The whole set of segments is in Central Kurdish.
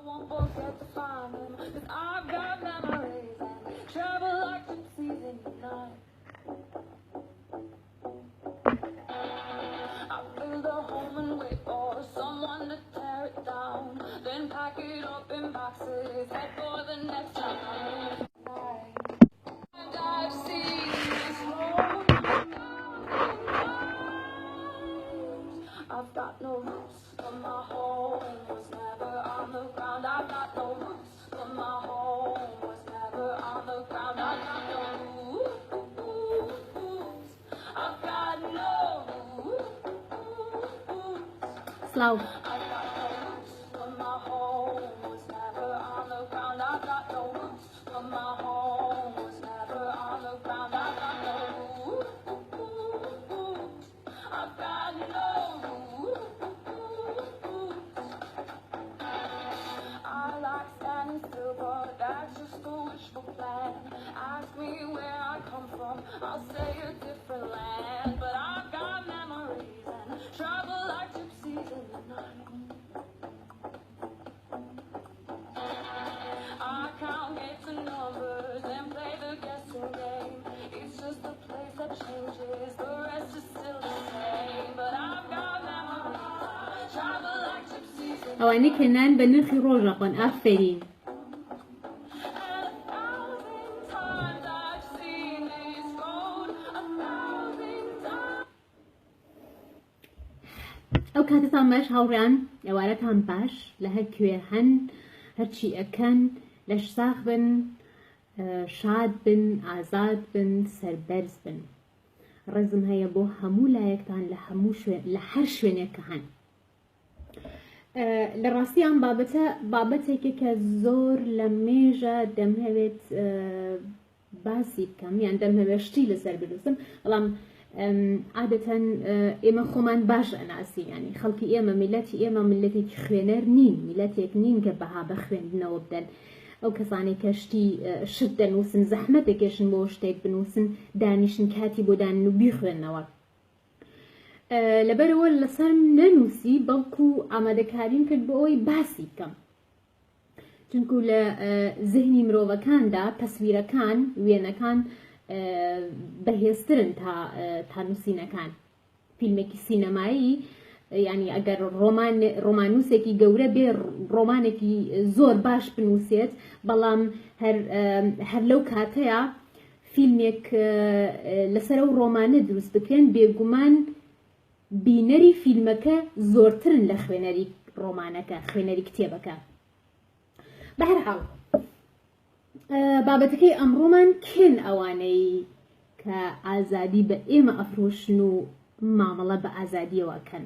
won't forget to find them, 'cause I've got memories and travel like gypsies in the night. I build a home and wait for someone to tear it down, then pack it up in boxes, head for the next town. And I've seen this road a thousand times. I've got no roots, but my home was never on the ground. I've got no roots, but my home was never on the ground. I've got no roots. I've got no roots. Slow. I've got no roots, but my home was never on the ground. I've got no roots, but my home was never on the ground. I've got no roots. I've got no roots. I like standing still, but that's just a wishful plan. Ask me where I come from, I'll say a different land. But I've got memories and travel like gypsies in the night. I count hits and numbers and play the guessing game. It's just a place that changes, the rest is still the same. But I've got memories, travel like gypsies in the ئەوانەی کەنان بە نرخی ڕۆژەقۆن ئافرین. And 1,000 times I've seen this road, 1,000 times. ئەو کاتتان باش هاوڕێیان، ئێوارەتان باش لە هەر کوێ هەن، هەرچی ئەکەن لەش ساغ بن، شاد بن، ئازاد بن، سەربەرز بن. ڕێزم هەیە بۆ هەموو لایەکتان لە هەر شوێنێک کە هەن. لە ڕاستی ئەم بابەتێکە کە زۆر لە مێژە دەمهەوێت باسی بکەم، یان دەمهەوێت شتی لەسەر بنووسم، بەڵام عادەتەن ئێمە خۆمان باش ئەناسی، ینی خەڵکی ئێمە میلەتی ئێمە ملەتێکی خوێنەر نین، میلەتێک نین کە بەها بە خوێندنەوە بدەن. ئەو کەسانی کە شت دەنووسن، زەحمەتێکێشن بۆ شتێک بنووسن، دانیشن کاتی بۆ دانن و بیخوێنەوە. لەبەرەوە لەسەر نەنووسی بەڵکو ئامادەکاریم کرد بۆ ئەوەی باسی بکەم، چونکو لە زەهنی مرۆڤەکاندا تەسویرەکان، وێنەکان بەهێزترن تا نووسینەکان. فیلمێکی سینەمایی، ینی ئەگەر ڕۆمانووسێکی گەورە بێ، ڕۆمانێکی زۆر باش بنووسێت، بەڵام هەر لەو کاتەیە فیلمێک لەسەر ئەو ڕۆمانە دروست بکرێن، بێگومان بینەری فیلمەکە زۆرترن لە خوێنەری ڕۆمانەکە، خوێنەری کتێبەکە. بەهەرحاڵ بابەتەکەی ئەمڕۆمان کێن ئەوانەی کە ئازادی بە ئێمە ئەفرۆشن و مامەڵە بە ئازادیەوەکەن.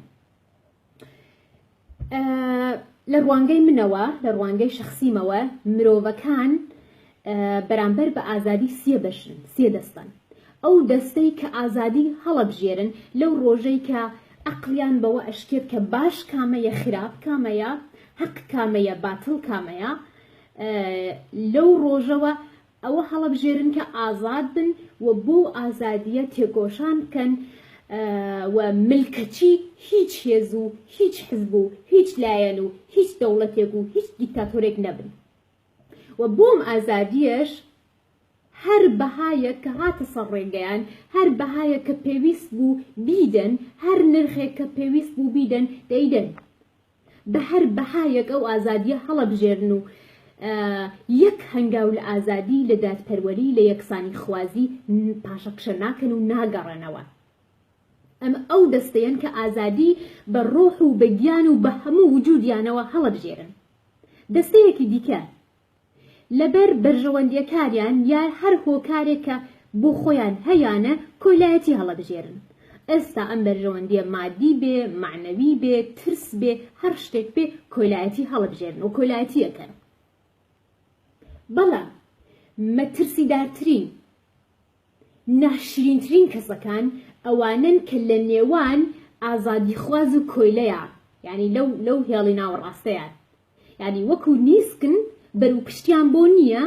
لە ڕوانگەی منەوە، لە ڕوانگەی شەخسیمەوە، مرۆڤەکان بەرامبەر بە ئازادی سێ بەشن، سێ دەستن. ئەو دەستەی کە ئازادی هەڵەبژێرن لەو ڕۆژەی کە عەقلیان بەوە ئەشکێت کە باش کامەیە، خراپ کامەیە، حەق کامەیە، باتڵ کامەیە، لەو ڕۆژەوە ئەوە هەڵەبژێرن کە ئازاد بن و بۆ ئازادیە تێکۆشان بکەن و ملکەچی هیچ هێز و هیچ حزب و هیچ لایەن و هیچ دەوڵەتێک و هیچ دیکتاتۆرێک نەبن. و بۆم ئازادیەش هەر بەهایەک کە هاتە سەر ڕێگەیان، هەر بەهایەک کە پێویست بوو بیدەن، هەر نرخێک کە پێویست بوو بیدەن دەیدەن. بە هەر بەهایەک ئەو ئازادیە هەڵەبژێرن و یەک هەنگاو لە ئازادی، لە دادپەروەری، لە یەکسانی خوازی پاشەکشە ناکەن و ناگەڕێنەوە. ئەمە ئەو دەستەیەن کە ئازادی بە ڕۆح و بە گیان و بە هەموو وجودیانەوە هەڵەبژێرن. دەستەیەکی دیکە لەبەر بەرژەوەندیەکاریان یا هەر هۆکارێک کە بۆ خۆیان هەیانە کۆلایەتی هەڵەبژێرن. ئێستا ئەم بەرژەوەندیە مادی بێ، معنەوی بێ، ترس بێ، هەر شتێک بێ کۆلایەتی هەڵەبژێرن و کۆلایەتیەکەن. بەڵام مەترسیدارترین، ناشرینترین کەسەکان ئەوانن کە لە نێوان ئازادیخواز و کۆیلەیە، یعنی لەو هێڵی ناوەڕاستەیان، یعنی وەکو نیسکن بەرو پشتیان بۆ نییە،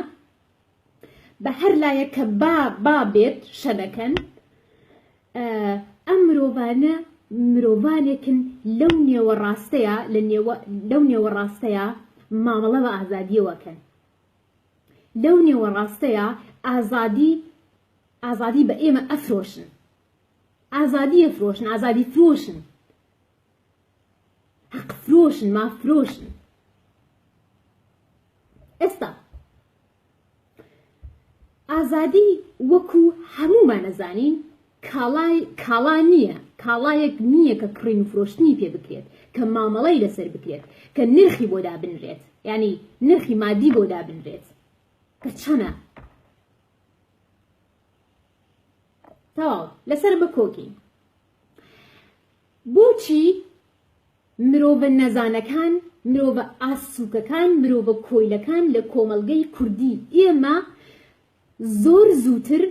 بە هەر لایەک کە با بێت شەدەکەن. ئەم مرۆڤانێکن لەو نێوەڕاستەیە، لەو نێوەڕاستەیە مامەڵە بە ئازادیەوەکەن. لەو نێوەڕاستەیە ئازادی بە ئێمە ئەفرۆشن، ئازادی ئەفرۆشن، ئازادی فرۆشن، حەق فرۆشن، مافرۆشن. ئێستا ئازادی وەکو هەمومان نەزانین کاڵا نییە، کاڵایەک نییە کە کڕین و فرۆشتنی پێ بکرێت، کە مامەڵەی لەسەر بکرێت، کە نرخی بۆ دابنرێت، یعنی نرخی مادی بۆ دابنرێت کە چەنە. تەواو لەسەر بە کۆکی. بۆچی مرۆڤە نەزانەکان، مرۆڤە ئاسووکەکان، مرۆڤە کۆیلەکان لە کۆمەڵگەی کوردی ئێمە زۆر زووتر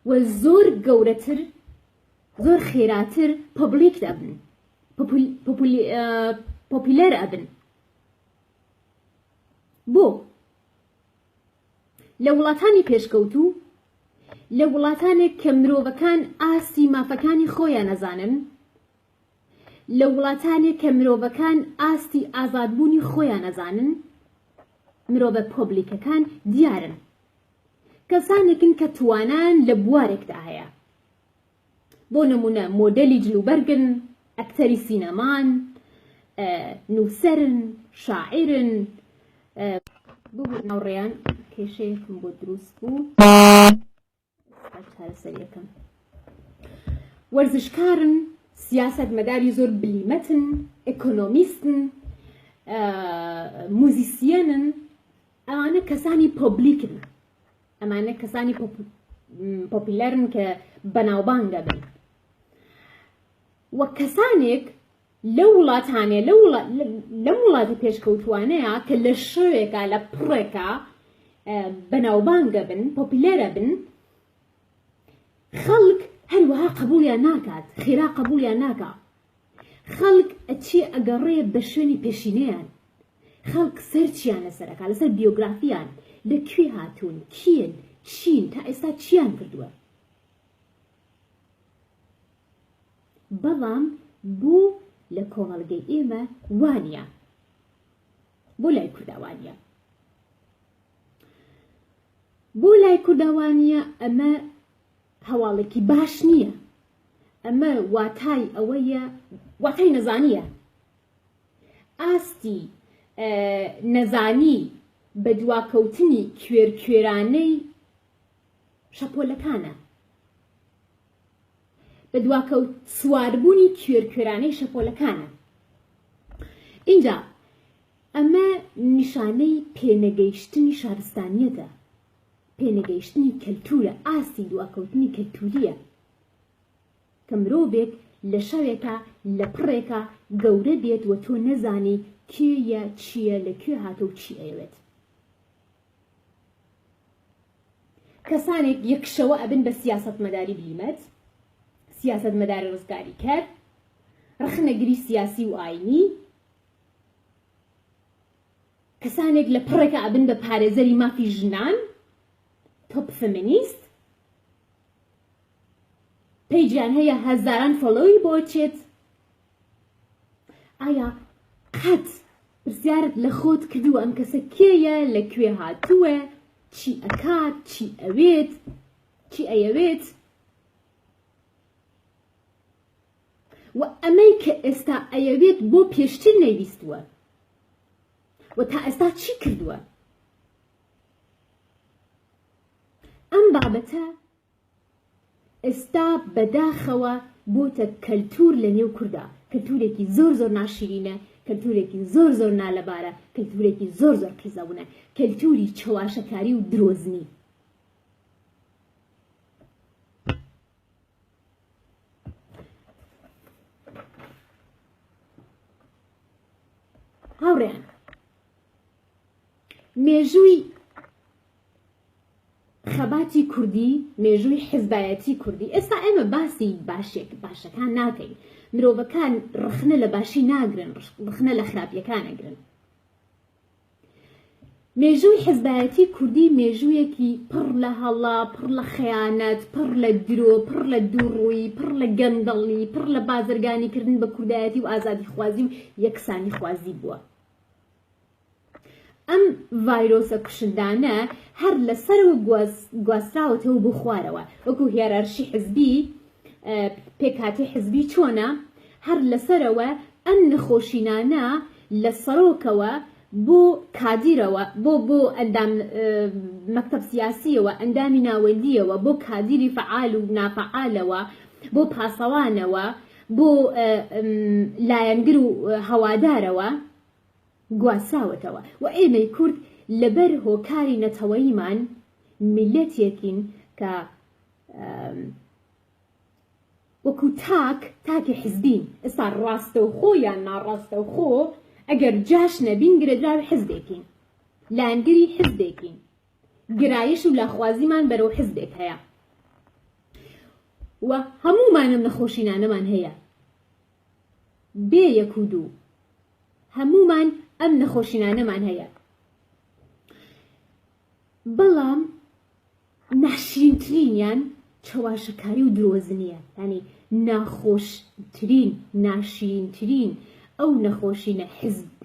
و زۆر گەورەتر، زۆر خێراتر پۆبلیک دەبن، پۆپیلەر ئەبن؟ بۆ لە وڵاتانی پێشکەوتوو، لە وڵاتانێک کە مرۆڤەکان ئاستی مافەکانی خۆیان نەزانن، لە وڵاتانێک کە مرۆڤەکان ئاستی ئازادبوونی خۆیان نەزانن، مرۆڤە پۆبلیکەکان دیارن، کەسانێکن کە توانان لە بوارێکدا هەیە. بۆ نمونە مۆدەلی جلوبەرگن، ئەکتەری سینەمان، نووسەرن، شاعرن. ببوو ناوڕێیان کێشەیەکم بۆ دروست بوو، چارەسەریەکەم. وەرزشکارن، سیاسەتمەداری زۆر بلیمەتن، ئێکۆنۆمیستن، موزیسیەنن. ئەوانە کەسانی پۆبلیکن، ئەمانە کەسانی پۆپیلەرن کە بەناوبانگ دەبن. وە کەسانێک لە وڵاتانێ لەم وڵاتی پێشکەوتوانەیە کە لە شوێکە لە پڕێکە بەناوبانگە بن، پۆپیلەرە بن، خەڵک هەروەها قبولیان ناکات، خێرا قبولیان ناکات. خەڵک ئەچێ ئەگەڕێ بە شوێنی پێشینەیان، خەڵک سەرچیان لەسەرەکە، لەسەر بیۆگرافیان، لەکوێ هاتوون، کێن، چین، تا ئێستا چیان کردووە. بەڵام بۆ لە کۆمەڵگەی ئێمە وانە، بۆ لای کورداوانە، بۆ لای کورداوانە ئەمە هەواڵێکی باش نییە، ئەمە واتای ئەوەیە، واتای نەزانیە. ئاستی نەزانی بە دواکەوتنی کوێرانەی شەپۆلەکانە، بە دواکەوت سواربوونی کوێرانەی شەپۆلەکانە. اینجا ئەمە نیشانەی پێنەگەیشتنی شارستانیەتە، پێنەگەیشتنی کەلتورە، ئاستی دواکەوتنی کەلتوریە، کە مرۆڤێک لە شەوێکە لە پڕێکە گەورە بێت و تۆ نەزانی کێیە، چییە، لەکوێ هاتە و چی ئەوێت. کەسانێک یەکشەوە ئەبن بە سیاسەتمەداری بلیمەت، سیاسەتمەداری ڕزگاریکەر، ڕخنەگری سیاسی و ئاینی. کەسانێک لە پڕێکە ئەبن بە پارێزەری مافی ژنان، تۆپ فەمینیست. پەیجیان هەیە هەزاران فۆلۆوی بۆ چێت. ئایا قەت پرسیارت لە خۆت کردووە ئەم کەسە کێیە، لەکوێ هاتووە، چی ئەکات، چی ئەوێت، چی ئەیەوێت؟ و ئەمەی کە ئێستا ئەیەوێت بۆ پێشتر نەیویستووە و تا ئێستا چی کردووە؟ ئەم بابەتە ئێستا بەداخەوە بۆتە کەلتور لە نێو کووردا، کەلتورێکی زۆر زۆر ناشیرینە، کەلتورێکی زۆر زۆر نالەبارە، کەلتورێکی زۆر زۆر قیزەبوونە، کەلتوری چەواشەکاری و درۆزنی. هاوڕێیان، مێژووی خەباتی کوردی، مێژووی حیزبایەتی کوردی، ئێستا ئێمە باسی باشەکان ناکەین. مرۆڤەکان ڕخنە لە باشی ناگرن، ڕخنە لە خراپیەکان ئەگرن. مێژووی حیزبایەتی کوردی مێژوویەکی پڕ لە هەڵا، پڕ لە خەیانەت، پڕ لە درۆ، پڕ لە دووڕووی، پڕ لە گەندەڵی، پڕ لە بازرگانیکردن بە کوردایەتی و ئازادی خوازی و یەکسانی خوازی بووە. ئەم ڤایرۆسە کوشندانە هەر لەسەرەوە گواستراوەتەوە بۆ خوارەوە وەکو هێرارشی حزبی پێکهاتی حزبی چۆنە هەر لەسەرەوە ئەم نەخۆشینانە لە سەرۆکەوە بۆ کادیرەوە بۆ ئەندام مەکتەب سیاسیەوە ئەندامی ناوەندیەوە بۆ کادیری فعال و نافعالەوە بۆ پاسەوانەوە بۆ لایەنگر و هەوادارەوە گواساوەتەوە و ئێمەی کورد لەبەر هۆکاری نەتەوەییمان میلەتێکین کە وەکو تاکی حزبین ئێستا ڕاستە و خۆ یان ناڕاستە و خۆ ئەگەر جاش نەبین گرەدراوی حزبێکین لایەنگری حزبێکین گرایش و لاخوازیمان بەرەو حزبێک هەیە و هەمومانم نەخۆشینانەمان هەیە بێ یەک و دوو هەمومان ئەم نەخۆشینانەمان هەیە بەڵام ناشرینترینیان چەواشەکاری و درۆزنیە ینی ناخۆشترین ناشرینترین ئەو نەخۆشینە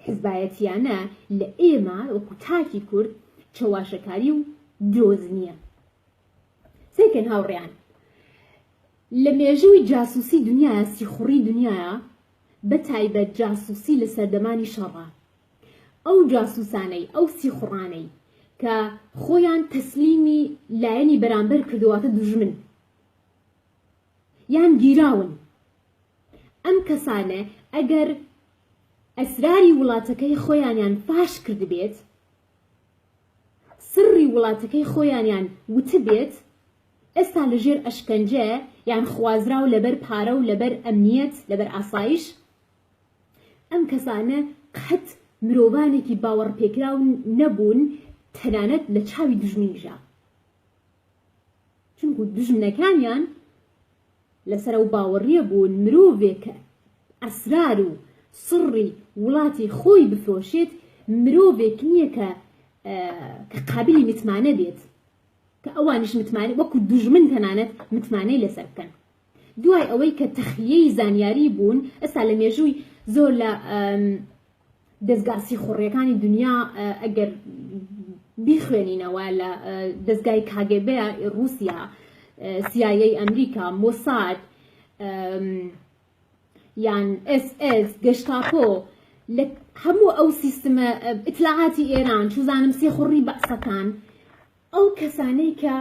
حزبایەتیانە لە ئێمە وەکو تاکی کورد چەواشەکاری و درۆزنیە سێکن هاوڕێیان لە مێژووی جاسووسی دنیاە سیخوڕی دنیاە بەتایبەت جاسووسی لە سەردەمانی شەڕە ئەو جاسووسانەی ئەو سیخوڕانەی کە خۆیان تەسلیمی لایەنی بەرامبەر کردوواتە دوژمن یان گیراون ئەم کەسانە ئەگەر ئەسراری وڵاتەکەی خۆیانیان فاش کرد بێت سڕی وڵاتەکەی خۆیانیان وتە بێت ئێستا لەژێر ئەشکەنجە یان خوازرا و لەبەر پارە و لەبەر ئەمنیەت لەبەر ئاسایش ئەم کەسانە قەت مرۆڤانێکی باوەڕپێکراو نەبوون تەنانەت لە چاوی دژمنیژە چونکو دژمنەکانیان لەسەر ئەو باوەڕیە بوون مرۆڤێک ئەسرار و سڕی وڵاتی خۆی بفرۆشێت مرۆڤێک نییە کە قابلی متمانە بێت کە ئەوانش متمانە وەکو دوژمن تەنانەت متمانەی لەسەر بکەن دوای ئەوەی کە تەخلیەی زانیاری بوون ئێستا لە مێژووی زۆر لە دەستگا سیخوڕیەکانی دنیا ئەگەر بیخوێنینەوە لە دەستگای کاگب رووسیا CIA ئەمریکا مۆساد یان SS گەشتاپۆ لە هەموو ئەو سیستمە ئیتلاعاتی ئێران چوزانم سێخوڕی بەعسەکان ئەو کەسانەی کە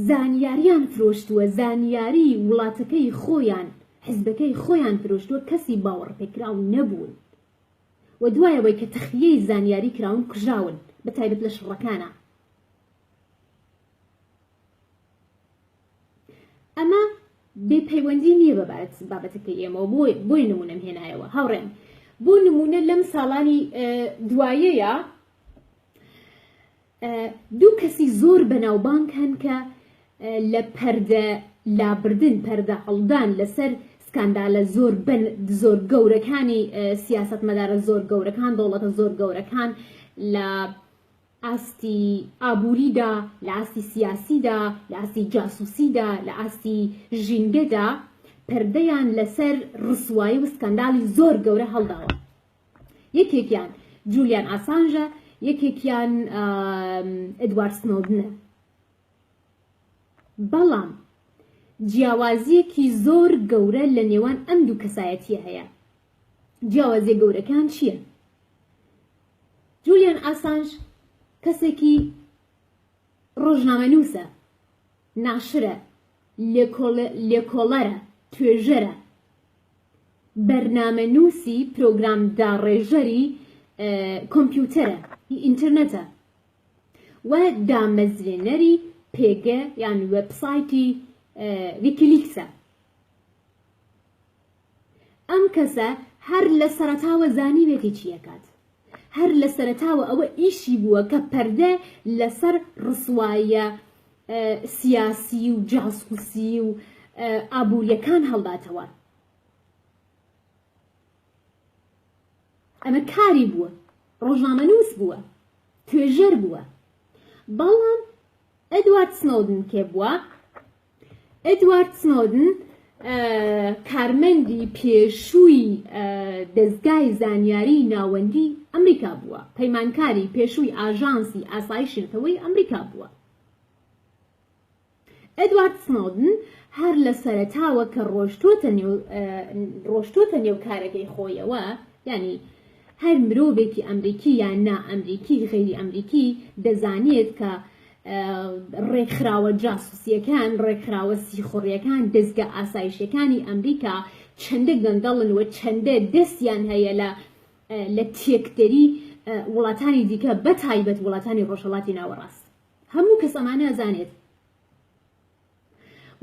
زانیاریان فرۆشتووە زانیاری وڵاتەکەی خۆیان حزبەکەی خۆیان فرۆشتووە کەسی باوەڕپێکراو نەبوون و دوایەوەی کە تەخلیەی زانیاری کراون کوژراون بەتایبەت لە شڕەکانە ئەمە بێپەیوەندی نییە بابەتەکەی ئێمە بۆی نمونەم هێنایەوە هاوڕێن بۆ نمونە لەم ساڵانی دوایەیە دوو کەسی زۆر بەناوبانگ هەن کە لە پەردە لابردن پەردە هەڵدان لەسەر سکاندالە زۆر گەورەکانی سیاسەتمەدارە زۆر گەورەکان دەوڵەتە زۆر گەورەکان لە ئاستی ئابووریدا لە ئاستی سیاسیدا لە ئاستی جاسووسیدا لە ئاستی ژینگەدا پەردەیان لەسەر ڕسوایی و سکاندالی زۆر گەورە هەڵداوە یەکێکیان جولیان ئاسانژە یەکێکیان ئەدوارد سنۆدنە بەڵام جیاوازیەکی زۆر گەورە لە نێوان ئەم دوو کەسایەتیە هەیە جیاوازیە گەورەکان چییە؟ جولیان ئاسانژ کەسێکی ڕۆژنامەنووسە ناشرە لێکۆڵەرە توێژەرە بەرنامەنووسی پرۆگرام داڕێژەری کۆمپیوتەرە ئینترنێتە و دامەزرێنەری پێگە یان وێبسایتی ویکیلیکسە ئەم کەسە هەر لە سەرەتاوە زانیوێتی چیەکات هەر لە سەرەتاوە ئەوە ئیشی بووە کە پەردە لەسەر ڕسواییە سیاسی و جاسووسی و ئابووریەکان هەڵداتەوە ئەمە کاری بووە ڕۆژنامەنووس بووە توێژەر بووە بەڵام ئەدوارد سنۆدن کێ بووە ئەدوارد سنۆدن کارمەندی پێشووی دەستگای زانیاری ناوەندی ئەمریکا بووە، پەیمانکاری پێشووی ئاژانسی ئاسایشی نەتەوەی ئەمریکا بووە. ئەدوارد سنۆدن هەر لە سەرەتاوە کە ڕۆشتۆتە نێو کارەکەی خۆیەوە، یعنی هەر مرۆڤێکی ئەمریکی یان نا ئەمریکی غێری ئەمریکی دەزانێت کە ڕێکخراوە جاسوسیەکان، ڕێکخراوە سیخۆڕیەکان، دەستگا ئاسایشەکانی ئەمریکا چەندە گەندەڵن و چەندە دەستیان هەیە لە تێکدەری وڵاتانی دیکە بەتایبەت وڵاتانی ڕۆژهەڵاتی ناوەڕاست. هەموو کەس ئەمانە ئەزانێت.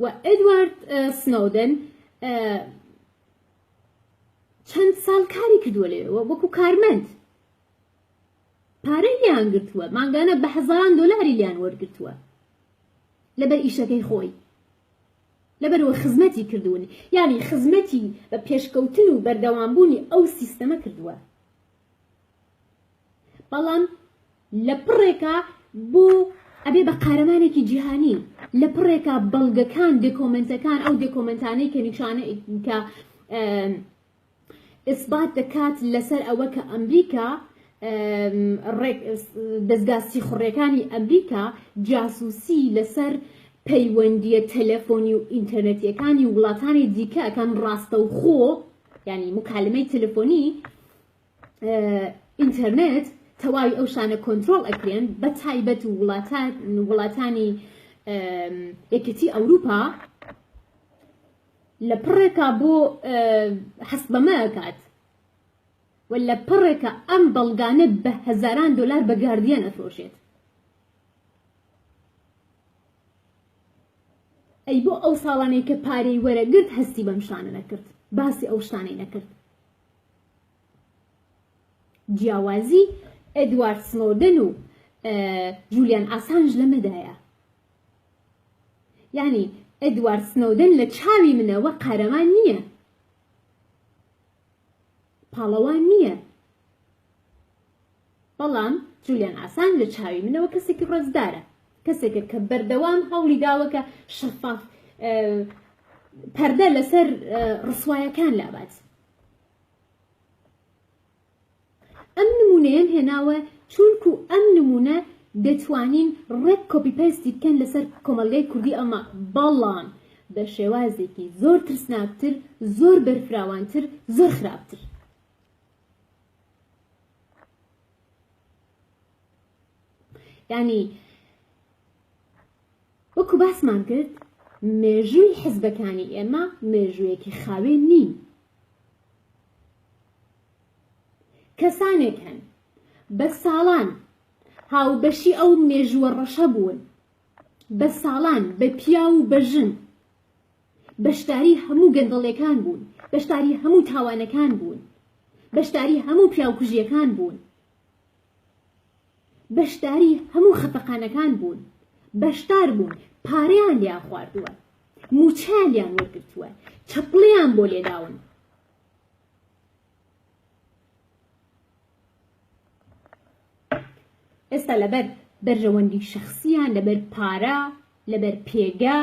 و ئەدوارد سنۆدن چەند ساڵ کاری کردووە لێەوە وەکو کارمەند. پارەی لیان گرتووە، مانگانە بە هەزاران دۆلاری لیان وەرگرتووە لەبەر ئیشەکەی خۆی، لەبەرەوە خزمەتی کردوون، یعنی خزمەتی بە پێشکەوتن و بەردەوامبوونی ئەو سیستەمە کردووە. بەڵام لە پڕێکە بۆ ئەبێ بە قارەمانێکی جیهانی، لە پڕێکە بەڵگەکان، دێکۆمنتەکان، ئەو دێکۆمنتانەی کە نیشانە کە ئیسبات دەکات لەسەر ئەوە کە ئەمریکا دەستگا سیخڕیەکانی ئەمریکا جاسوسی لەسەر پەیوەندیە تەلەفۆنی و ئینتەرنێتیەکانی وڵاتانی دیکە ئەکەن ڕاستەوخۆ، یعنی مکالمەی تەلەفۆنی، ئینتەرنێت، تەواوی ئەو شانە کۆنترۆڵ ئەکرێن بە تایبەت وڵاتانی یەکێتی ئەوروپا. لە پڕێکە بۆ حەست بەمە ئەکات و لە پڕێکە ئەم بەڵگانە بە هەزاران دۆلار بە گاردیان ئەفرۆشێت. ئەی بۆ ئەو ساڵانەی کە پارەی وەرەگرت هەستی بەم شانە نەکرد، باسی ئەو شتانەی نەکرد. جیاوازی ئەدوارد سنۆدن و جولیان ئاسانژ لەمەدایە. یعنی ئەدوارد سنۆدن لە چاوی منەوە قارەمان نییە، پاڵەوان نییە، بەڵام جولیان ئاسان لە چاوی منەوە کەسێکی ڕێزدارە، کەسێکە کە بەردەوام هەوڵی داوەکە شەفاف پەردە لەسەر ڕسوایەکان لابات. ئەم نمونەیەم هێناوە چونکو ئەم نمونە دەتوانین ڕێک کۆپی پێستی بکەن لەسەر کۆمەلگای کوردی ئەمە، بەڵام بە شێوازێکی زۆر ترسناکتر، زۆر بەرفراوانتر، زۆر خراپتر. یعنی وەکو باسمان کرد، مێژووی حیزبەکانی ئێمە مێژوویەکی خاوێن نین. کەسانێک هەن بە ساڵان هاوبەشی ئەو مێژووە ڕەشە بوون، بە ساڵان بە پیا و بە ژن بەشداری هەموو گەندەڵیەکان بوون، بەشداری هەموو تاوانەکان بوون، بەشداری هەموو پیاوکوژیەکان بوون، بەشداری هەموو خەفەقانەکان بوون، بەشدار بوون، پارەیان لیان خواردووە، موچیان لیان وەرگرتووە، چەپڵیان بۆ لێداون. ئێستا لەبەر بەرژەوەندی شەخصیان، لەبەر پارە، لەبەر پێگا،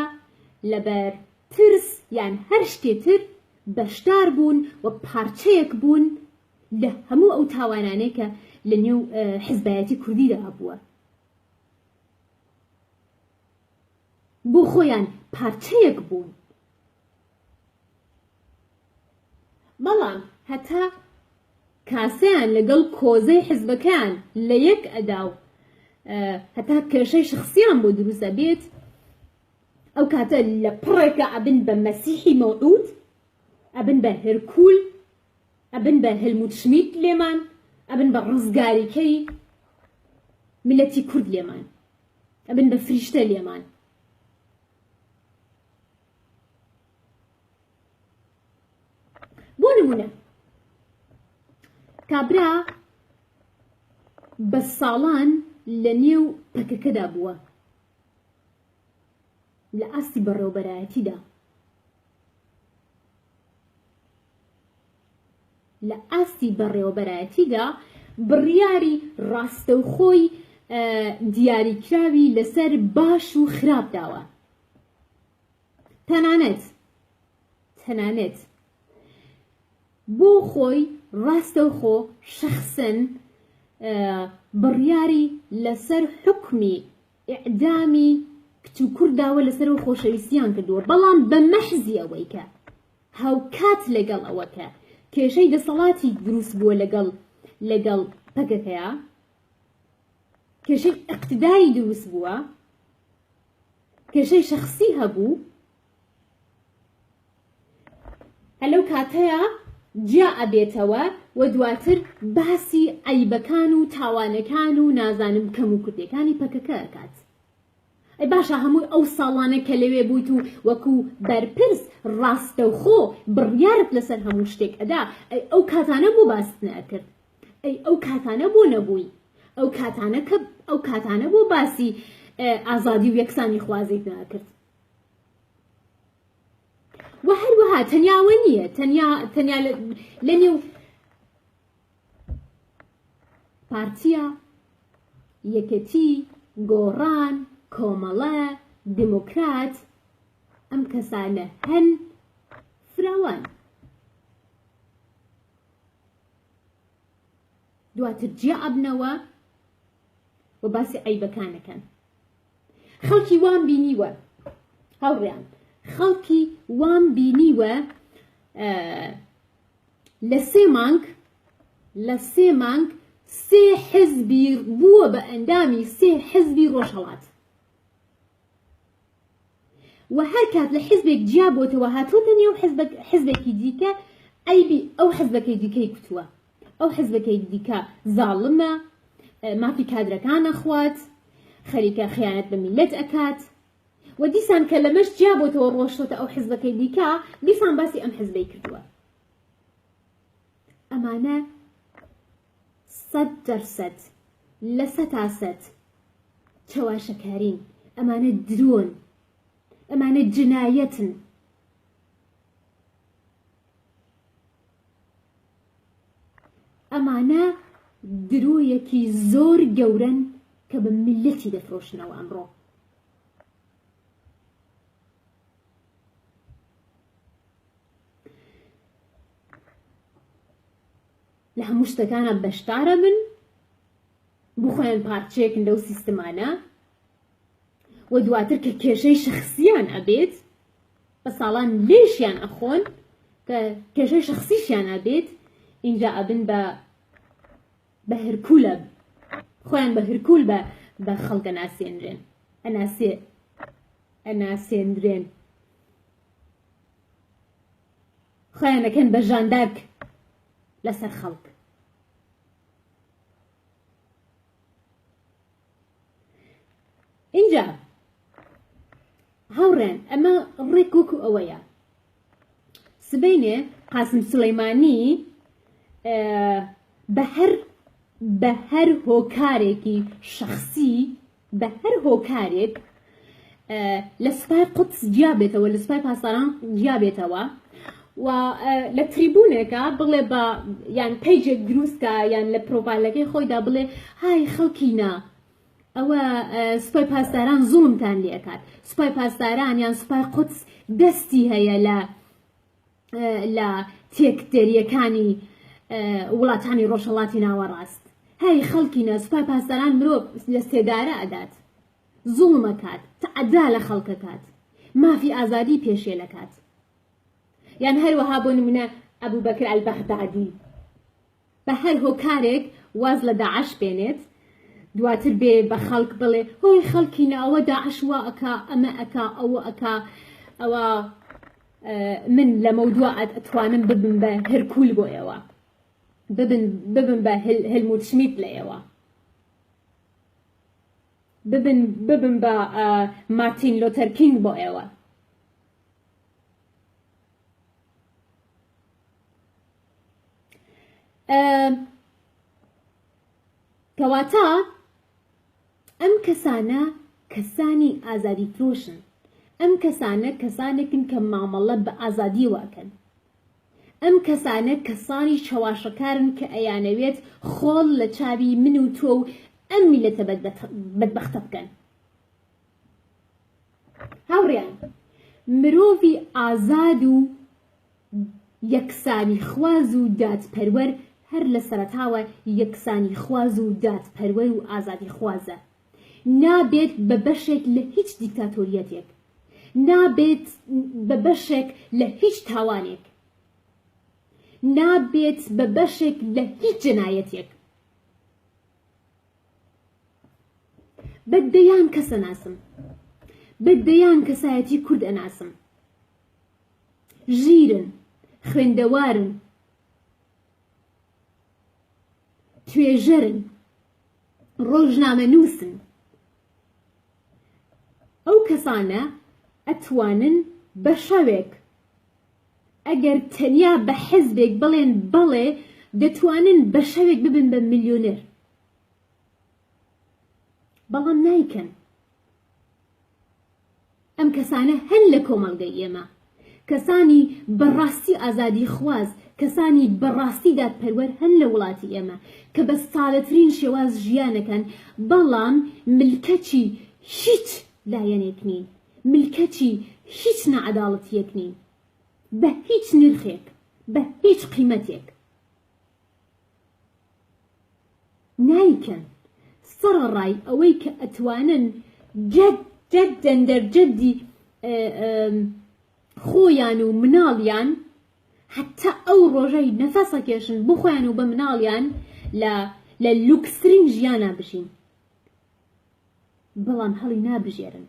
لەبەر ترس یان هەر شتێتر بەشدار بوون و پارچەیەک بوون لە هەموو ئەو تاوانانەی کە لە نێو حیزبایەتی کوردیدا بووە. بۆ خۆیان پارچەیەک بوون. بەڵام هەتا کاسەیان لەگەڵ کۆزەی حیزبەکان لە یەک ئەدا و هەتا کێشەی شخصیان بۆ دروستە بێت، ئەو کاتە لە پڕێکە ئەبن بە مەسیحی مەوعود، ئەبن بە هێرکول، ئەبن بە هێلموت شمیت لێمان، ئەبن بە ڕزگاریکەی ملەتی کورد لێمان، ئەبن بە فریشتە لێمان. بۆ نمونە کابرا بە ساڵان لە نێو پەکەکەدا بووە، لە ئاستی بەڕێوەبەرایەتیدا، لە ئاستی بەڕێوەبەرایەتیدا بڕیاری ڕاستەوخۆی دیاریکراوی لەسەر باش و خراپ داوە. تەنانەت تەنانەت بۆ خۆی ڕاستەوخۆ شەخسن بڕیاری لەسەر حکمی ئیعدامی کچ و کورداوە لەسەر خۆشەویستیان کردووە، بەڵام بە مەحزی ئەوەی کە هاوکات لەگەڵ ئەوەکە کێشەی دەسەڵاتی دروست بووە لەگەڵ پەکەکەیە، کێشەی ئەقتداری دروست بووە، کێشەی شەخسی هەبوو، ئەلەو کاتەیە جیا ئەبێتەوە و دواتر باسی عەیبەکان و تاوانەکان و نازانم کەم و کورتەکانی پەکەکە ئەکات. ئەی باشە هەموو ئەو ساڵانە کە لەوێ بوویت و وەکو بەرپرس ڕاستەوخۆ بڕیارت لەسەر هەموو شتێک ئەدا، ئەی ئەو کاتانە بۆ باست نەکرد، ئەی ئەو کاتانە بۆ نەبووی، ئەو کاتانە بۆ باسی ئازادی و یەکسانی خوازیت ناکرد. و هەروەها تەنیاوە نییە، تەنیا لە نێو پارتیە یەکەتی، گۆڕان، کۆمەڵە، دموکرات، ئەم کەسانە هەن فراوان. دواتر جیا ئەبنەوە و باسی عەیبەکانەکەن. خەڵکی وان بینیوە، هەوڕیان خەڵکی وان بینیوە لە سێ مانگ سێ حزبی بووە بە ئەندامی سێ حزبی ڕۆژهەڵات، و هەر کات لە حزبێک جیا بۆتەوە هاتووەتە نێو حزبێکی دیکە، ئەیبی ئەو حزبەکەی دیکەی کوتووە، ئەو حزبەکەی دیکە زاڵمە، مافی کادرەکان ئەخوات، خەریکە خیانەت بە میلەت ئەکات، و دیسان کە لەمەش جیا بۆتەوە ڕۆشتۆتە ئەو حزبەکەی دیکە، دیسان باسی ئەم حزبەی کردووە. ئەمانە 100% لە 100% چەواشەکارین، ئەمانە درۆن، ئەمانە جنایەتن. ئەمانە درۆیەکی زۆر گەورن کە بە میلەتی دەفرۆشنەوە ئەمڕۆ. لە هەموو شتەکانە بەشدارە من بخۆیان پارچەیەکن لەو سیستمانە، و دواتر کە کێشەی شەخسیان ئەبێت بە ساڵان لێشیان ئەخۆن کە کێشەی شەخسیشیان ئەبێت، اینجا ئەبن بە هەرکولە خۆیان بە هەرکول بە خەڵکە ناسێنرێن، ئەناسێنرێن، خۆیان ئەکەن بە ژاندارک لەسەر خەڵک. اینجا هاوڕێن ئەمە ڕێک وەکو ئەوەیە، سبەینێ قاسم سولەیمانی بە هەر هۆکارێکی شەخسی، بە هەر هۆکارێک لە سوپای قودس جیا بێتەوە، لە سوپای پاسداران جیا بێتەوە، و لە تریبونێکە بڵێ بە یان پەیجێک دروستکە یان لە پرۆفایلەکەی خۆیدا بڵێ های خەڵکینە ئەوە سوپای پاسداران زوڵمتان لێ ئەکات، سوپای پاسداران یان سوپای قودس دەستی هەیە لە تێکدەریەکانی وڵاتانی ڕۆژهەڵاتی ناوەڕاست. های خەڵکینە سوپای پاسداران مرۆڤ لە سێدارە ئەدات، زوڵم ئەکات، تەعەدا لە خەڵکەکات، مافی ئازادی پێشێ لەکات. یان هەروەها بۆ نمونە ئەبوبەکر ئەلبەغدادی بە هەر هۆکارێک واز لە داعش بێنێت، دواتر بێ بە خەڵک بڵێ هۆی خەڵکینە ئەوە داعش وا ئەکا، ئەمە ئەکا، ئەوە ئەکا، ئەوە من لە مەودووە ئەتوانم ببم بە هەرکول بۆ ئێوە، ببن بە هێلموت شمیت لە ئێوە، ببن بە مارتین لوتەر کینگ بۆ ئێوە. کەواتە ئەم کەسانە کەسانی ئازادی فرۆشن، ئەم کەسانە کەسانێکن کە مامەڵە بە ئازادی واکەن، ئەم کەسانە کەسانی چەواشەکارن کە ئەیانەوێت خۆڵ لە چاوی من و تۆ و ئەم میلەتە بەدبەختە بکەن. هاوڕێیان مرۆڤی ئازاد و یەکسانی خواز و دادپەروەر هەر لە سەرەتاوە یەکسانی خواز و دادپەروەر و ئازادی خوازە. نابێت بە بەشێک لە هیچ دیکتاتۆریەتێک، نابێت بە بەشێک لە هیچ تاوانێک، نابێت بە بەشێک لە هیچ جەنایەتێک. بەدەیان کەسە ناسم، بەدەیان کەسایەتی کورد ئەناسم، ژیرن، خوێندەوارن، توێژەرن، ڕۆژنامەنووسن. ئەو کەسانە ئەتوانن بە شەوێک ئەگەر تەنیا بە حیزبێک بڵێن بەڵێ دەتوانن بە شەوێک ببن بە میلیۆنێر، بەڵام نایکەن. ئەم کەسانە هەن لە کۆمەڵگەی ئێمە، کەسانی بەڕاستی ئازادی خواز، کەسانی بەڕاستی دادپەروەر هەن لە وڵاتی ئێمە کە بە سادەترین شێواز ژیانەکەن، بەڵام ملکەتی هیچ لایەنێک نین، ملکەتی هیچ نەعەداڵەتیەک نین، بە هیچ نرخێک، بە هیچ قیمەتێک نایکەن. سەرەڕای ئەوەی کە ئەتوانن جەدەن دەرجەدی خۆیان و مناڵیان حتا ئەو ڕۆژەی نەفەسەکێشن بخۆیان و بە مناڵیان لە لوکسرین ژیانە بژین، بەڵام هەڵی نابژێرن،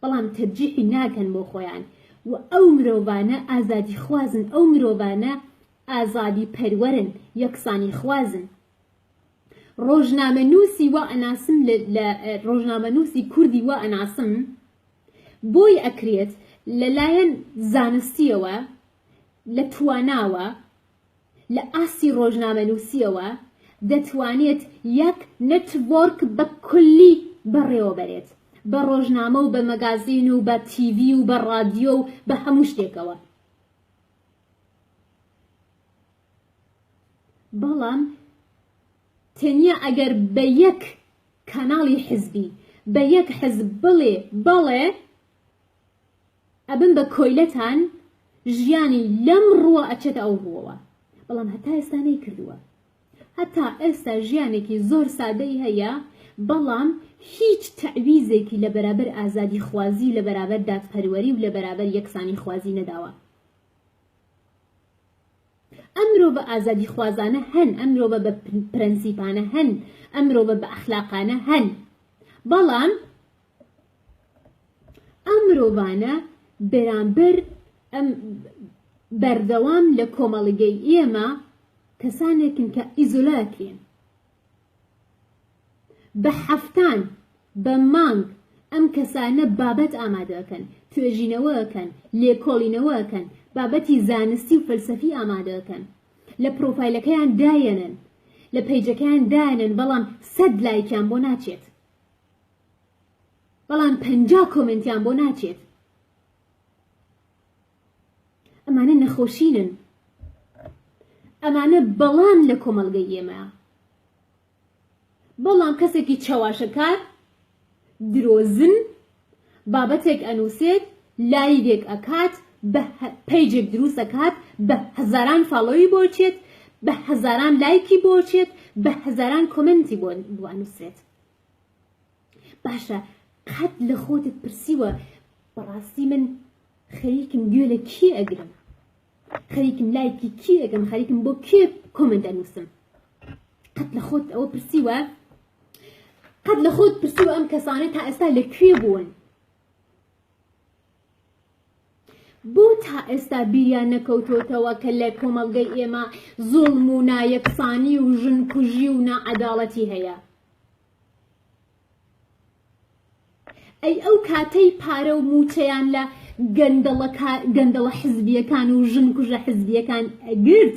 بەڵام تەرجیحی ناکەن بۆ خۆیان. و ئەو مرۆڤانە ئازادی خوازن، ئەو مرۆڤانە ئازادی پەروەرن، یەکسانی خوازن. ڕۆژنامەنووسی وا ئەناسم لە ڕۆژنامەنووسی کوردی وا ئەناسم بۆی ئەکرێت لەلایەن زانستیەوە، لە تواناوە، لە ئاسی ڕۆژنامەنووسیەوە دەتوانێت یەک نەتوۆرک بە کولی بەڕێوەبەرێت، بە ڕۆژنامە و بە مەگازین و بە تیڤی و بە ڕادیۆ و بە هەموو شتێکەوە. بەڵام تەنیا ئەگەر بە یەک کەناڵی حزبی، بە یەک حزب بڵێ ئەبن بە کۆیلەتان ژیانی لەم ڕووە ئەچێتە ئەو ڕووەوە، بەڵام هەتا ئێستا نەیکردووە. هەتا ئێستا ژیانێکی زۆر سادەی هەیە، بەڵام هیچ تەعویزێکی لە بەرابەر ئازادی خوازی، لە بەرابەر دادپەروەری و لە بەرابەر یەکسانی خوازی نەداوە. ئەمرۆ بە ئازادی خوازانە هەن، ئەمرۆ بە پرەنسیپانە هەن، ئەمرۆ بە ئەخلاقانە هەن، بەڵام ئەم مرۆڤانە بەرامبەر ئەم بەردەوام لە کۆمەڵگەی ئێمە کەسانێکن کە ئیزۆلاکرێن. بە هەفتان، بە مانگ ئەم کەسانە بابەت ئامادەکەن، توێژینەوەکەن، لێکۆڵینەوەکەن، بابەتی زانستی و فەلسەفی ئامادەکەن، لە پرۆفایلەکەیان دایەنن، لە پەیجەکەیان دایەنن، بەڵام 100 لایکیان بۆ ناچێت، بەڵام 50 کۆمنتیان بۆ ناچێت. ئەمانە نەخۆشینن، ئەمانە بەڵام لە کۆمەڵگەی ئێمە. بەڵام کەسێکی چاواشەکار درۆزن بابەتێک ئەنووسێت، لایڤێک ئەکات، بە پەیجێک دروست ئەکات، بە هەزاران فاڵۆوی بۆچێت، بە هەزاران لایکی بۆچێت، بە هەزاران کۆمنتی بۆ ئەنووسێت. باشە قەت لە خۆتت پرسیوە بەڕاستی من خەریکم گوێ لە کێ ئەگرم، خەریکم لایکی کێ ئەگەم، خەریکم بۆ کێ کۆمنت ئەنووسم؟ قەت لە خۆت ئەوە پرسیوە؟ قەت لە خۆت پرسیوە ئەم کەسانە تا ئێستا لەکوێ بوون؟ بۆ تا ئێستا بیریان نەکەوتۆتەوە کە لە کۆمەڵگەی ئێمە زوڵم و نایەکسانی و ژنکوژی و نائەداڵەتی هەیە؟ ئەی ئەو کاتەی پارە و موچەیان لە گەندەڵە حزبیەکان و ژنکوژە حزبیەکان ئەگرت،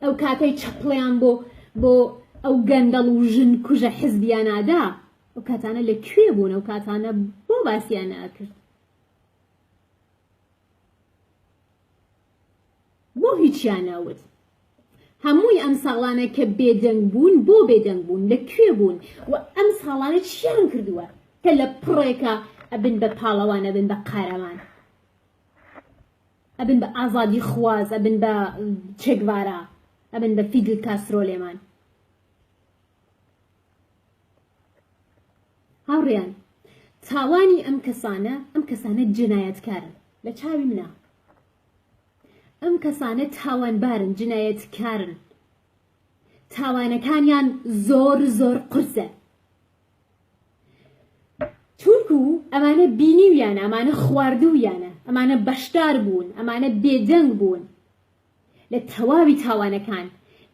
ئەو کاتەی چەپڵیان بۆ ئەو گەندەڵ و ژنکوژە حزبیانادا، ئەو کاتانە لەکوێ بوون؟ ئەو کاتانە بۆ باسییان ناکرد؟ بۆ هیچیان ناوت؟ هەمووی ئەم ساڵانە کە بێدەنگ بوون بۆ بێدەنگ بوون، لەکوێ بوون؟ و ئەم ساڵانە چیان کردووە کە لە پڕێکە ئەبن بە پاڵەوان، ئەبن بە قارەمان؟ ئەبن بە ئازادی خواز، ئەبن بە چێگڤارا، ئەبن بە فیدل کاسترۆ لێمان. هاوڕێیان، تاوانی ئەم کەسانە جنایەتکارن لە چاوی منە. ئەم کەسانە تاوانبارن، جنایەتکارن، تاوانەکانیان زۆر زۆر قورسە. چونکو ئەمانە بینیویانە، ئەمانە خواردوویانە، ئەمانە بەشدار بوون، ئەمانە بێدەنگ بوون لە تەواوی تاوانەکان،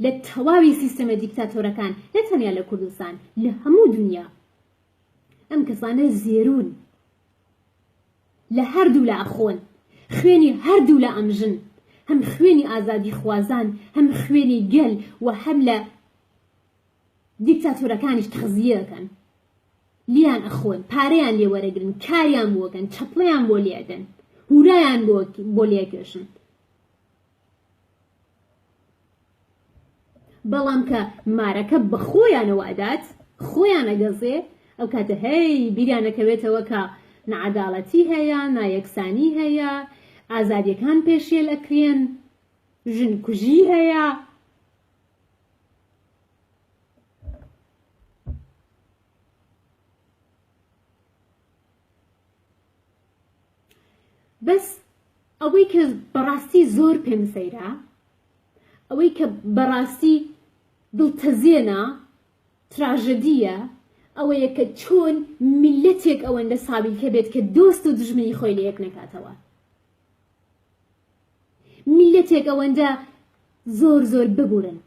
لە تەواوی سیستەمە دیکتاتۆرەکان، نە تەنیا لە کوردستان، لە هەموو دنیا. ئەم کەسانە زێرون، لە هەردوو لە ئەخۆن، خوێنی هەردوو لە ئەمژن، هەم خوێنی ئازادی خوازان، هەم خوێنی گەل و هەم لە دیکتاتۆرەکانیش تەغزیەکەن. لیان ئەخۆن، پارەیان لێ وەرەگرن، کاریان بۆکەن، چەپڵەیان بۆ لێدەن، هورایان بۆ لێکێشن. بەڵام کە مارەکە بە خۆیانەوە ئەدات، خۆیان ئەگەزێ، ئەو کاتە هەی بیریانەکەوێتەوە کە نەعەداڵەتی هەیە، نایەکسانی هەیە، ئازادیەکان پێشێل ئەکرێن، ژنکوژی هەیە. بەس ئەوەی کە بەڕاستی زۆر پێم سەیرا، ئەوەی کە بەڕاستی دڵتەزێنە، تراژەدیە، ئەوەیە کە چۆن میلەتێک ئەوەندە سابیکە بێت کە دۆست و دژمنی خۆی لە یەک نەکاتەوە. میلەتێک ئەوەندە زۆر زۆر ببورن،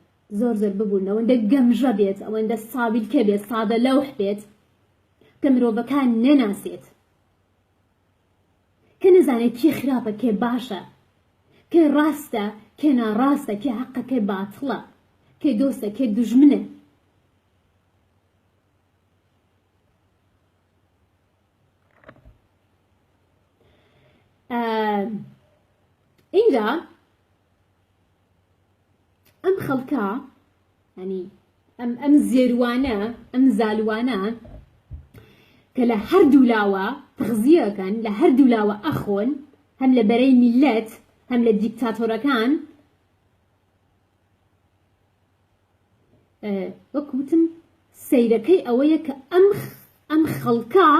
زۆر زۆر ببورن، ئەوەندە گەمژە بێت، ئەوەندە سابیکە بێت، سادە لەوح بێت کە مرۆڤەکان نەناسێت، کە نەزانێت کێ خراپە، کێ باشە، کێ ڕاستە، کێ ناڕاستە، کێ حەقە، کێ باتڵە، کێ دۆستە، کێ دوژمنە. اینجا ئەم خەڵکە، ینی ئەم زێروانە، ئەم زالوانە کە لە هەردوو لاوە تەغزیەکەن، لە هەردوو لاوە ئەخۆن، هەم لە بەرەی میلەت، هەم لە دیکتاتۆرەکان، وەکوتم سەیرەکەی ئەوەیە کە ئەم خەڵکە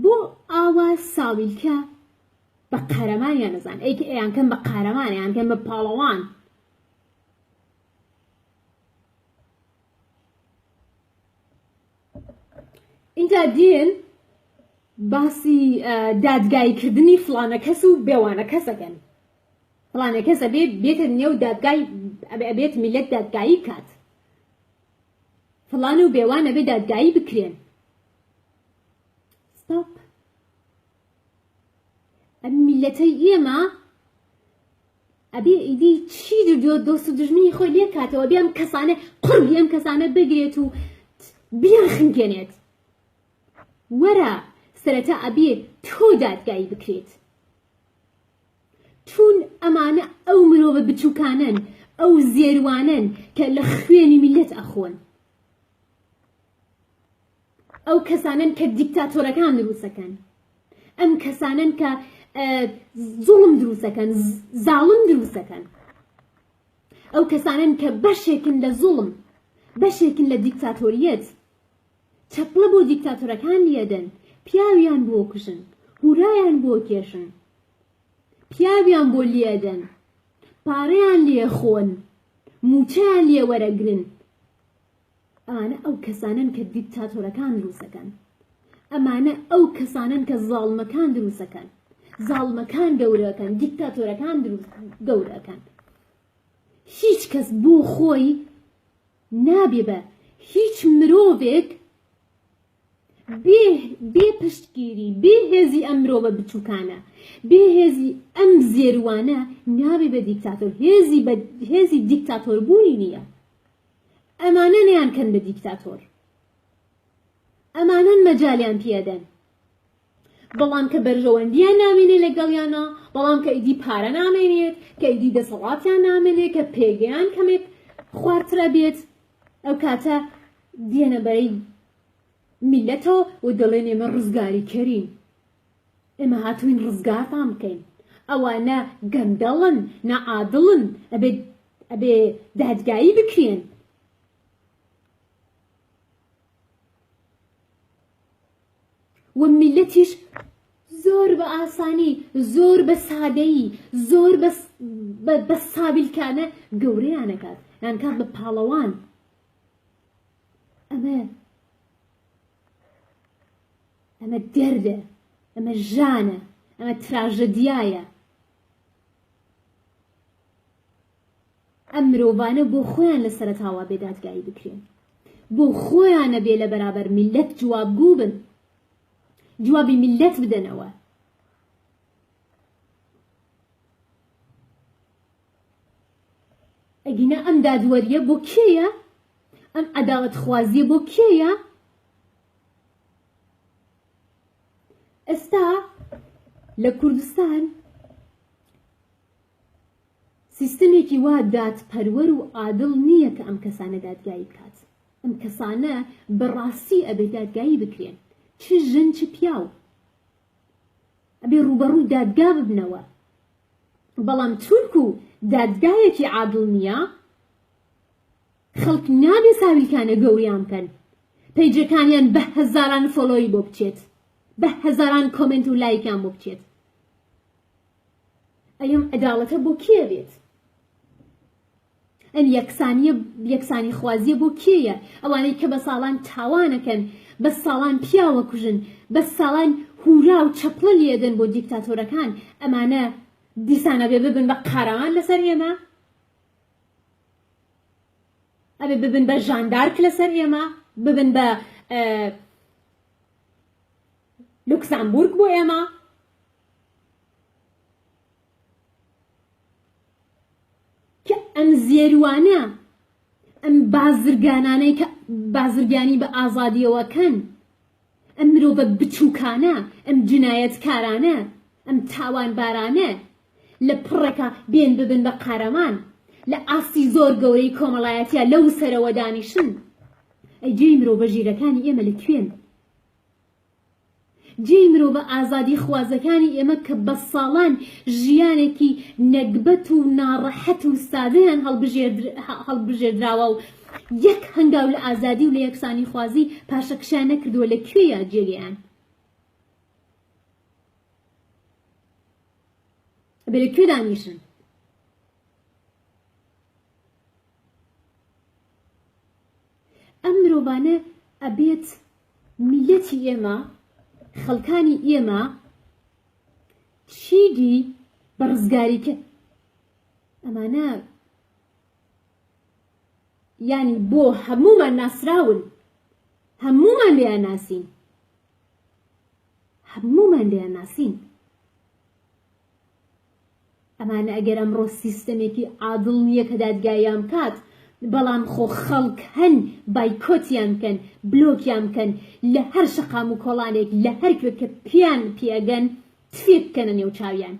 بۆ ئاوا ساویلکە بە قارەمانیان نەزان، ئەیکە ئەیان کەم بە قارەمان، ئەیان کەم بە پاڵەوان. اینجا دێن باسی دادگایکردنی فلانە کەس و بێوانە کەسەکەن. فلانە کەسە بێتە نێو دادگای، ئەبێت میلەت دادگایی بکات، فلانە و بێوانە بێ دادگایی بکرێن. ستۆپ! ئەم میلەتەی ئێمە ئەبێ ئیدی چی دۆست و دژمنی خۆی لێ کاتەوە، بێ ئەم کەسانە قڕبی ئەم کەسانە بگرێت و بیان خنگێنێت. وەرە سەرەتا ئەبێ تۆ دادگایی بکرێت، چون ئەمانە ئەو مرۆڤە بچووکانن، ئەو زێروانن کە لە خوێنی میلەت ئەخۆن، ئەو کەسانن کە دیکتاتۆرەکان دروستەکەن، ئەم کەسانن کە زوڵم دروستەکەن، زاڵم دروستەکەن، ئەو کەسانن کە بەشێکن لە زوڵم، بەشێکن لە دیکتاتۆریەت، چەپڵە بۆ دیکتاتۆرەکان لێدەن، پیاویان بۆ کوژن، هورایان بۆ کێشن، پیاویان بۆ لێدەن، پارەیان لێخۆن، موچەیان لێ وەرەگرن. ئەمانە ئەو کەسانن کە دیکتاتۆرەکان دروستەکەن، ئەمانە ئەو کەسانن کە زاڵمەکان دروستەکەن، زاڵمەکان گەورەکەن، دیکتاتۆرەکان گەورەکەن. هیچ کەس بۆ خۆی نابێ بە هیچ مرۆڤێک بێ پشتگیری، بێ هێزی ئەم مرۆڤە بچووکانە، بێ هێزی ئەم زێروانە نابێ بە دیکتاتۆر، هێزی دیکتاتۆر بوونی نییە. ئەمانە نەیانکەن بە دیکتاتۆر، ئەمانەن مەجالیان پێدەن، بەڵام کە بەرژەوەندیان نامێنێ لەگەڵیانە، بەڵام کە ئیدی پارە نامێنێت، کە ئیدی دەسەڵاتیان نامێنێت، کە پێگەیان کەمێک خواردترە بێت، ئەو کاتە دێنە بەرەی میلەتەوە و دەڵێن ئێمە ڕزگاری کەرین، ئێمە هاتوین ڕزگارتان بکەین ئەوانە گەندەڵن نەعادڵن ئەبێ دادگایی بکرێن و میلەتیش زۆر بە ئاسانی زۆر بە سادەیی زۆر بە سابیلکانە گەورەیانەکات یان کات بە پاڵەوان ئەمە دەردە ئەمە ژانە ئەمە تراژەدیایە ئەم مرۆڤانە بۆ خۆیان لە سەرەتاوا بێدادگایی بکرێن بۆ خۆیانە بێ لە بەرابەر میلەت جوابگو بن جوابی میلەت بدەنەوە ئەگینە ئەم دادوەریە بۆ کێیە ئەم عەداڵەتخوازیە بۆ کێیە ئێستا لە کوردستان سیستەمێکی وا دادپەروەر و عادڵ نییە کە ئەم کەسانە دادگایی بکات ئەم کەسانە بەڕاستی ئەبێ دادگایی بکرێن چ ژن چ پیاو ئەبێ ڕوبەڕووی دادگا ببنەوە بەڵام چونکو دادگایەکی عادڵ نییە خەڵک نابێ ساویلکانە گەوریان بکەن پەیجەکانیان بە هەزاران فۆلۆی بۆ بچێت بە هەزاران کۆمنت و لایکیان بۆ بچێت ئەم عەداڵەتە بۆ کێ بێت ئەم یەکسانی خوازیە بۆ کێیە ئەوانەی کە بە ساڵان تاوانەکەن بە ساڵان پیاوە کوژن بە ساڵان هورا و چەپڵە لێدەن بۆ دیکتاتۆرەکان ئەمانە دیسانە بێ ببن بە قارەمان لەسەر ئێمە ئەبێ ببن بە ژاندارک لەسەر ئێمە ببن بە لوکسامبورگ بۆ ئێمە کە ئەم زێروانە ئەم بازرگانانەی کە بازرگانی بە ئازادیەوەکەن ئەم مرۆڤە بچووکانە ئەم جنایەتکارانە ئەم تاوانبارانە لە پڕێکە بێن ببن بە قارەمان لە ئاستی زۆر گەورەی کۆمەڵایەتیە لەو سەرەوە دانیشن ئەی جێی مرۆڤە ژیرەکانی ئێمە لەکوێن جێی مرۆڤە ئازادی خوازەکانی ئێمە کە بە ساڵان ژیانێکی نەکبەت و ناڕەحەت و سادەیان هەڵبژێردراوە و یەک هەنگاو لە ئازادی و لە یەکسانی خوازی پاشەکشیان نەکردووە لەکوێیە جێگەیان ئەبێ لەکوێ دانیشن ئەم مرۆڤانە ئەبێت میلەتی ئێمە خەڵکانی ئێمە چیدی بە ڕزگاری کە ئەمانە یعنی بۆ هەمومان ناسراون هەمومان لێیان ناسین هەمومان لێیان ناسین ئەمانە ئەگەر ئەمڕۆ سیستەمێکی عادڵ نییە کە دادگاییان بکات بەڵام خۆ خەڵک هەن بایکۆتیان بکەن بلۆکیان بکەن لە هەر شەقام و کۆڵانێک لە هەر کوێ کە پیان پێگەن تفێ بکەنە نێو چاویان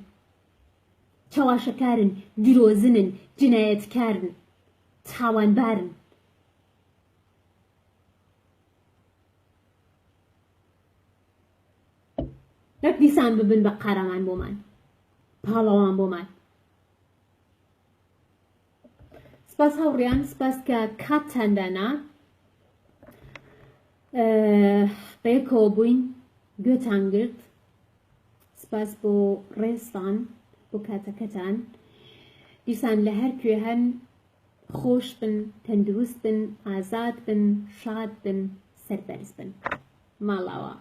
چاواشەکارن درۆزنن جنایەتکارن تاوانبارن نەک دیسان ببن بە قارەمان بۆمان پاڵەوان بۆمان سپاس هاوڕێیان سپاس کە کاتتاندانا بەیەکەوە بووین گوێتان گرت سپاس بۆ ڕێستان بۆ کاتەکەتان دیسان لە هەر کوێ هەن خۆش بن تەندروست بن ئازاد بن شاد بن سەربەرز بن ماڵاوە